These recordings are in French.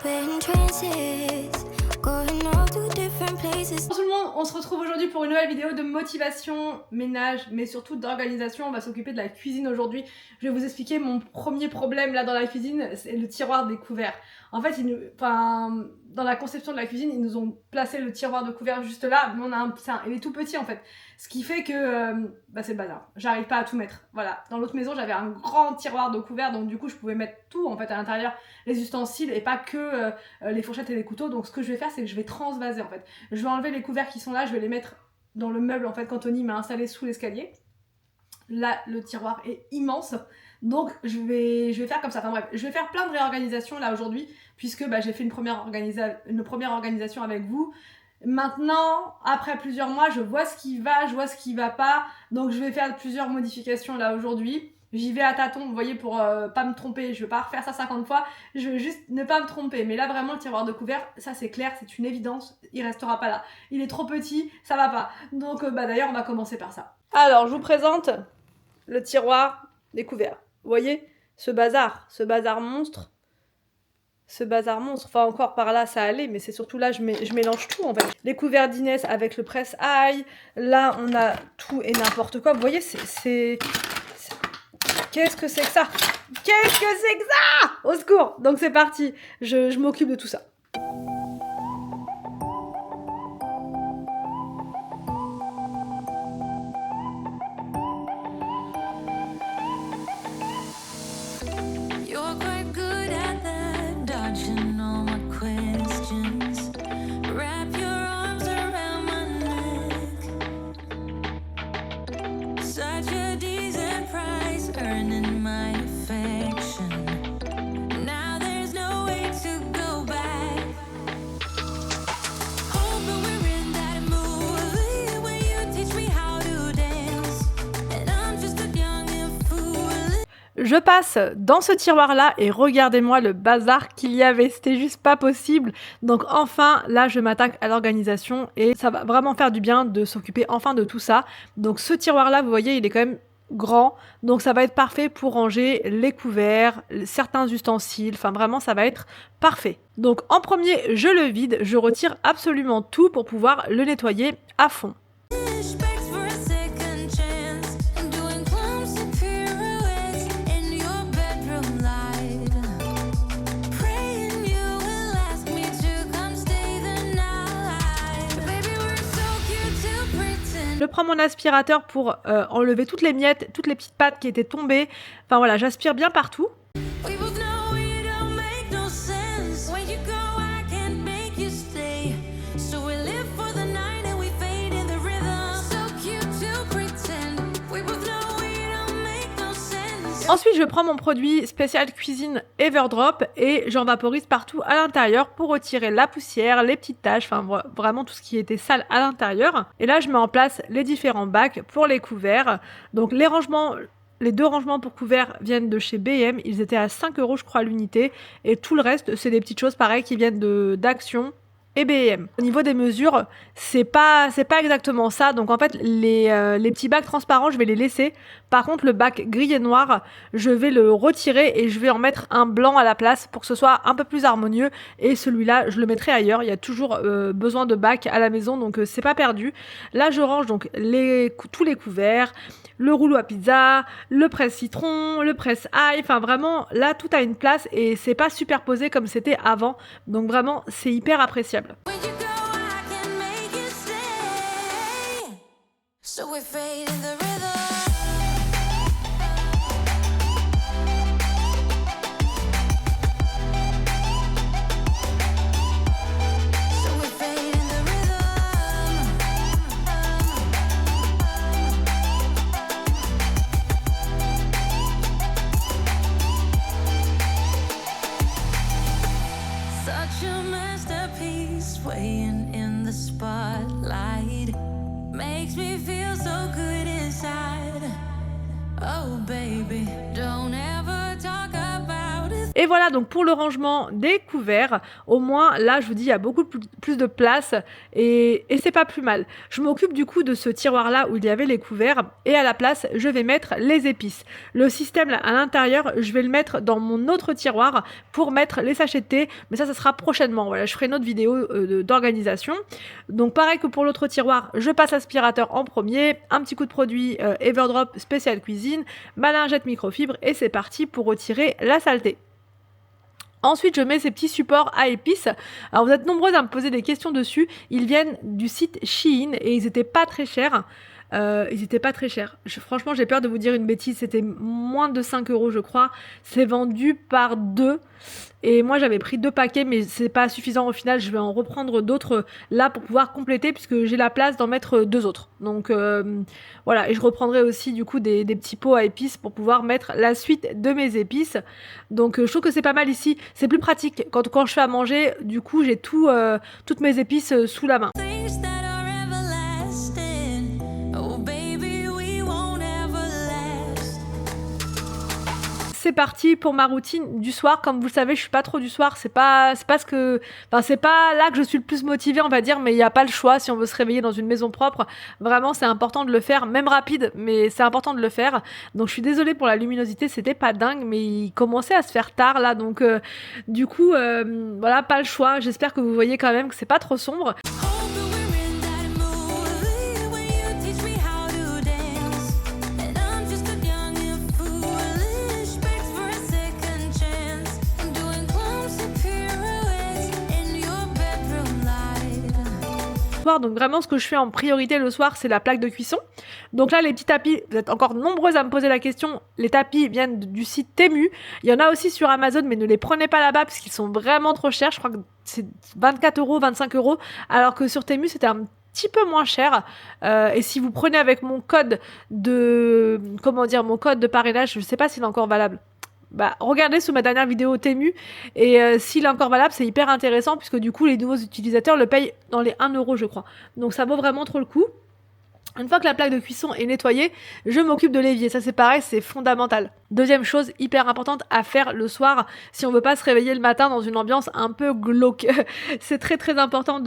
Bonjour tout le monde, on se retrouve aujourd'hui pour une nouvelle vidéo de motivation, ménage, mais surtout d'organisation. On va s'occuper de la cuisine aujourd'hui. Je vais vous expliquer mon premier problème là dans la cuisine, c'est le tiroir des couverts. En fait, dans la conception de la cuisine, ils nous ont placé le tiroir de couverts juste là, mais il est tout petit en fait. Ce qui fait que c'est le bazar. J'arrive pas à tout mettre. Voilà. Dans l'autre maison, j'avais un grand tiroir de couverts, donc du coup, je pouvais mettre tout en fait à l'intérieur, les ustensiles et pas que les fourchettes et les couteaux. Donc ce que je vais faire, c'est que je vais transvaser en fait. Je vais enlever les couverts qui sont là, je vais les mettre dans le meuble en fait qu'Anthony m'a installé sous l'escalier. Là, le tiroir est immense. Donc je vais faire comme ça. Enfin bref, je vais faire plein de réorganisations là aujourd'hui, puisque j'ai fait une première organisation avec vous. Maintenant, après plusieurs mois, je vois ce qui va, je vois ce qui va pas. Donc je vais faire plusieurs modifications là aujourd'hui. J'y vais à tâtons, vous voyez, pour pas me tromper. Je vais pas refaire ça 50 fois, je veux juste ne pas me tromper. Mais là vraiment, le tiroir de couvert, ça c'est clair, c'est une évidence, il restera pas là. Il est trop petit, ça va pas. Donc d'ailleurs, on va commencer par ça. Alors, je vous présente le tiroir des couverts. Vous voyez, ce bazar monstre. Enfin encore par là ça allait, mais c'est surtout là je mélange tout en fait. Les couverts d'Inès avec le presse-ail, là on a tout et n'importe quoi. Vous voyez, qu'est-ce que c'est que ça? Qu'est-ce que c'est que ça? Au secours! Donc c'est parti, je m'occupe de tout ça. Je passe dans ce tiroir-là et regardez-moi le bazar qu'il y avait, c'était juste pas possible. Donc enfin, là je m'attaque à l'organisation et ça va vraiment faire du bien de s'occuper enfin de tout ça. Donc ce tiroir-là, vous voyez, il est quand même grand, donc ça va être parfait pour ranger les couverts, certains ustensiles, enfin vraiment ça va être parfait. Donc en premier, je le vide, je retire absolument tout pour pouvoir le nettoyer à fond. Je prends mon aspirateur pour enlever toutes les miettes, toutes les petites pattes qui étaient tombées. Enfin voilà, j'aspire bien partout. Ensuite, je prends mon produit spécial cuisine Everdrop et j'en vaporise partout à l'intérieur pour retirer la poussière, les petites taches, enfin vraiment tout ce qui était sale à l'intérieur. Et là, je mets en place les différents bacs pour les couverts. Donc les deux rangements pour couverts viennent de chez B&M, ils étaient à 5 € je crois l'unité. Et tout le reste, c'est des petites choses pareilles qui viennent d'Action et B&M. Au niveau des mesures, c'est pas exactement ça. Donc en fait, les petits bacs transparents, je vais les laisser. Par contre, le bac gris et noir, je vais le retirer et je vais en mettre un blanc à la place pour que ce soit un peu plus harmonieux. Et celui-là, je le mettrai ailleurs. Il y a toujours besoin de bacs à la maison, donc c'est pas perdu. Là, je range donc tous les couverts, le rouleau à pizza, le presse-citron, le presse-ail. Enfin vraiment, là, tout a une place et c'est pas superposé comme c'était avant. Donc vraiment, c'est hyper appréciable. Swaying in the spotlight makes me feel so good inside. Oh baby, don't ever talk about it. Et voilà donc pour le rangement des couverts, au moins là je vous dis il y a beaucoup plus de place et c'est pas plus mal. Je m'occupe du coup de ce tiroir là où il y avait les couverts et à la place je vais mettre les épices. Le système là, à l'intérieur, je vais le mettre dans mon autre tiroir pour mettre les sachets de thé, mais ça sera prochainement. Voilà, je ferai une autre vidéo d'organisation. Donc pareil que pour l'autre tiroir, je passe l'aspirateur en premier, un petit coup de produit Everdrop spécial cuisine, ma lingette microfibre et c'est parti pour retirer la saleté. Ensuite, je mets ces petits supports à épices. Alors, vous êtes nombreuses à me poser des questions dessus. Ils viennent du site Shein et ils n'étaient pas très chers. Franchement, j'ai peur de vous dire une bêtise. C'était moins de 5 € je crois. C'est vendu par 2. Et moi, j'avais pris 2 paquets, mais c'est pas suffisant au final. Je vais en reprendre d'autres là pour pouvoir compléter puisque j'ai la place d'en mettre 2 autres. Donc voilà, et je reprendrai aussi du coup des petits pots à épices pour pouvoir mettre la suite de mes épices. Donc je trouve que c'est pas mal ici. C'est plus pratique. Quand je fais à manger, du coup, j'ai toutes mes épices sous la main. C'est parti pour ma routine du soir. Comme vous le savez, je suis pas trop du soir. C'est pas là que je suis le plus motivée, on va dire, mais il n'y a pas le choix si on veut se réveiller dans une maison propre. Vraiment, c'est important de le faire, même rapide, mais c'est important de le faire. Donc, je suis désolée pour la luminosité, c'était pas dingue, mais il commençait à se faire tard là, donc du coup, voilà, pas le choix. J'espère que vous voyez quand même que c'est pas trop sombre. Donc vraiment ce que je fais en priorité le soir c'est la plaque de cuisson. Donc là les petits tapis, vous êtes encore nombreuses à me poser la question, les tapis viennent du site Temu. Il y en a aussi sur Amazon mais ne les prenez pas là-bas parce qu'ils sont vraiment trop chers. Je crois que c'est 24 €, 25 € alors que sur Temu c'était un petit peu moins cher et si vous prenez avec mon code de parrainage, je sais pas s'il est encore valable. Regardez sous ma dernière vidéo Temu et s'il est encore valable c'est hyper intéressant puisque du coup les nouveaux utilisateurs le payent dans les 1 € je crois, donc ça vaut vraiment trop le coup. Une fois que la plaque de cuisson est nettoyée, je m'occupe de l'évier. Ça c'est pareil, c'est fondamental. Deuxième chose hyper importante à faire le soir, si on veut pas se réveiller le matin dans une ambiance un peu glauque. C'est très très important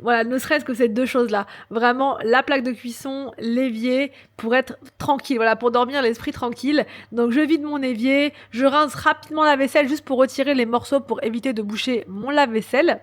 voilà, ne serait-ce que ces 2 choses-là. Vraiment, la plaque de cuisson, l'évier, pour être tranquille, voilà, pour dormir l'esprit tranquille. Donc je vide mon évier, je rince rapidement la vaisselle juste pour retirer les morceaux pour éviter de boucher mon lave-vaisselle.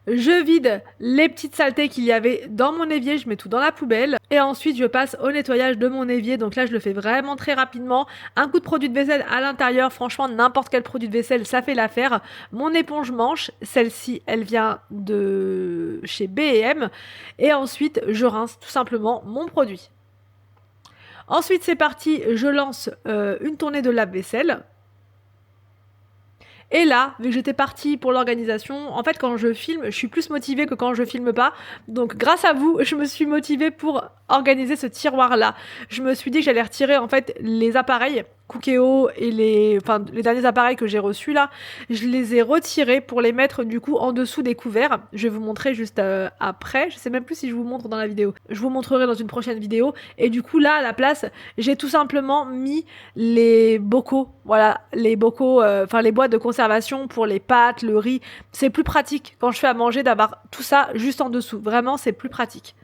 Je vide les petites saletés qu'il y avait dans mon évier, je mets tout dans la poubelle et ensuite je passe au nettoyage de mon évier. Donc là je le fais vraiment très rapidement, un coup de produit de vaisselle à l'intérieur, franchement n'importe quel produit de vaisselle ça fait l'affaire. Mon éponge manche, celle-ci elle vient de chez B&M et ensuite je rince tout simplement mon produit. Ensuite c'est parti, je lance une tournée de lave-vaisselle. Et là, vu que j'étais partie pour l'organisation, en fait quand je filme, je suis plus motivée que quand je filme pas. Donc grâce à vous, je me suis motivée pour organiser ce tiroir là. Je me suis dit que j'allais retirer en fait les appareils Cookéo et les derniers appareils que j'ai reçus là, je les ai retirés pour les mettre du coup en dessous des couverts. Je vais vous montrer juste après, je sais même plus si je vous montre dans la vidéo. Je vous montrerai dans une prochaine vidéo. Et du coup là à la place, j'ai tout simplement mis les bocaux, voilà, les bocaux, les boîtes de conservation pour les pâtes, le riz. C'est plus pratique quand je fais à manger d'avoir tout ça juste en dessous. Vraiment c'est plus pratique.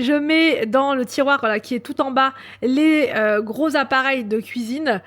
Je mets dans le tiroir voilà, qui est tout en bas les gros appareils de cuisine.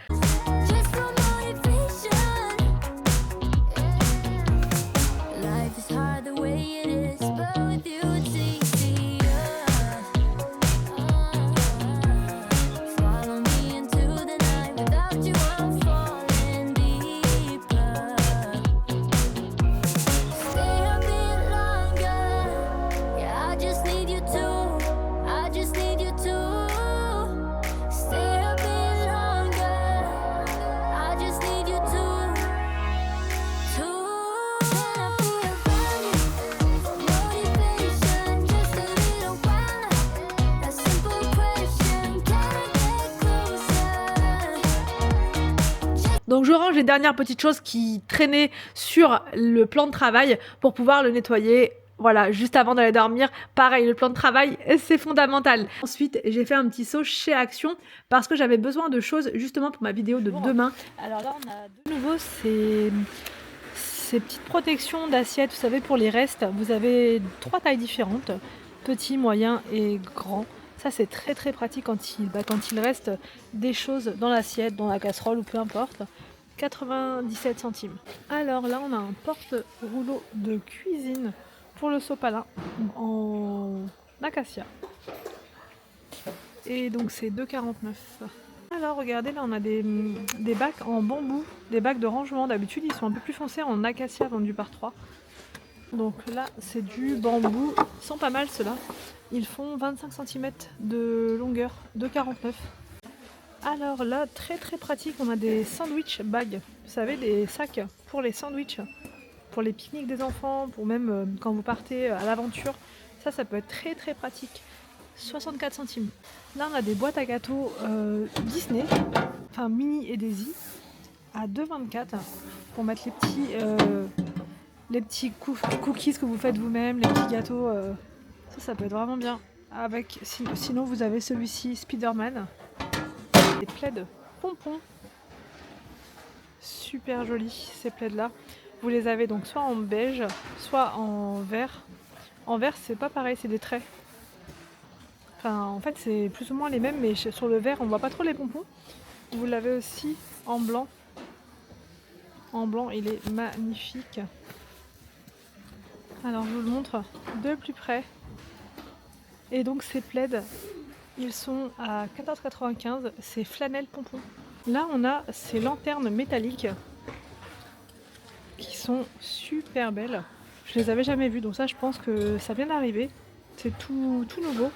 Donc je range les dernières petites choses qui traînaient sur le plan de travail pour pouvoir le nettoyer. Voilà, juste avant d'aller dormir, pareil, le plan de travail, c'est fondamental. Ensuite, j'ai fait un petit saut chez Action parce que j'avais besoin de choses justement pour ma vidéo de demain. Alors là, on a de nouveau ces petites protections d'assiettes, vous savez, pour les restes. Vous avez 3 tailles différentes, petit, moyen et grand. Ça, c'est très très pratique quand il reste des choses dans l'assiette, dans la casserole ou peu importe. 97 centimes. Alors là, on a un porte-rouleau de cuisine pour le sopalin en acacia. Et donc, c'est 2,49 €. Alors, regardez, là, on a des bacs en bambou, des bacs de rangement. D'habitude, ils sont un peu plus foncés en acacia vendus par 3. Donc là, c'est du bambou. Ils sont pas mal, ceux-là. Ils font 25 cm de longueur, 2,49 €. Alors là, très très pratique, on a des sandwich bags. Vous savez, des sacs pour les sandwichs, pour les pique-niques des enfants, pour même quand vous partez à l'aventure. Ça peut être très très pratique. 64 centimes. Là, on a des boîtes à gâteaux Disney, enfin Mini et Daisy, à 2,24 € pour mettre les petits cookies que vous faites vous-même, les petits gâteaux. Ça peut être vraiment bien. Sinon, vous avez celui-ci, Spider-Man. Des plaids pompons. Super jolis, ces plaids-là. Vous les avez donc soit en beige, soit en vert. En vert, c'est pas pareil, c'est des traits. Enfin, en fait, c'est plus ou moins les mêmes, mais sur le vert, on voit pas trop les pompons. Vous l'avez aussi en blanc. En blanc, il est magnifique. Alors, je vous le montre de plus près. Et donc, ces plaids, ils sont à 14,95 €. C'est flanelle pompon. Là, on a ces lanternes métalliques qui sont super belles. Je les avais jamais vues, donc ça, je pense que ça vient d'arriver. C'est tout nouveau.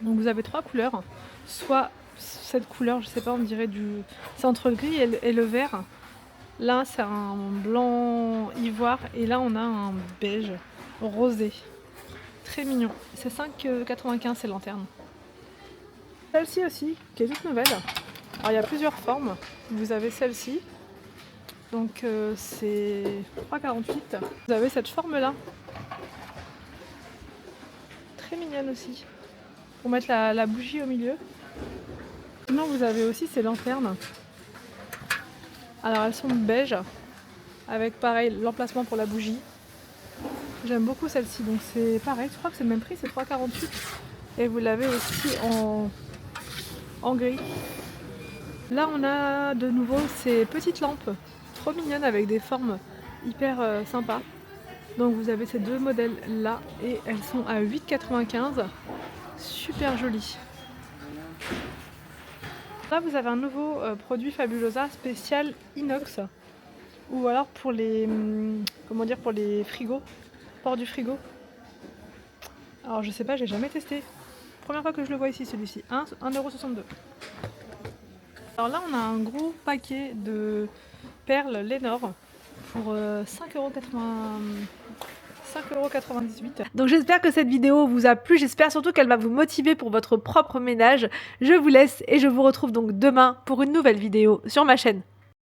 Donc vous avez 3 couleurs, soit cette couleur, je sais pas, on dirait c'est entre le gris et le vert. Là c'est un blanc ivoire et là on a un beige rosé. Très mignon. C'est 5,95 € ces lanternes. Celle-ci aussi, qui est toute nouvelle. Alors il y a plusieurs formes. Vous avez celle-ci. Donc c'est 3,48 €. Vous avez cette forme-là. Très mignonne aussi. Pour mettre la bougie au milieu. Sinon vous avez aussi ces lanternes. Alors elles sont beige avec pareil l'emplacement pour la bougie. J'aime beaucoup celle-ci, donc c'est pareil, je crois que c'est le même prix, c'est 3,48 €. Et vous l'avez aussi en gris. Là on a de nouveau ces petites lampes trop mignonnes avec des formes hyper sympas. Donc vous avez ces 2 modèles là et elles sont à 8,95 €. Super jolies. Là vous avez un nouveau produit Fabulosa spécial inox. Ou alors pour les pour les frigos, port du frigo. Alors je sais pas, j'ai jamais testé. Première fois que je le vois ici celui-ci, 1,62 €. Alors là on a un gros paquet de perles Lénore pour 5,98 €. Donc j'espère que cette vidéo vous a plu, j'espère surtout qu'elle va vous motiver pour votre propre ménage. Je vous laisse et je vous retrouve donc demain pour une nouvelle vidéo sur ma chaîne.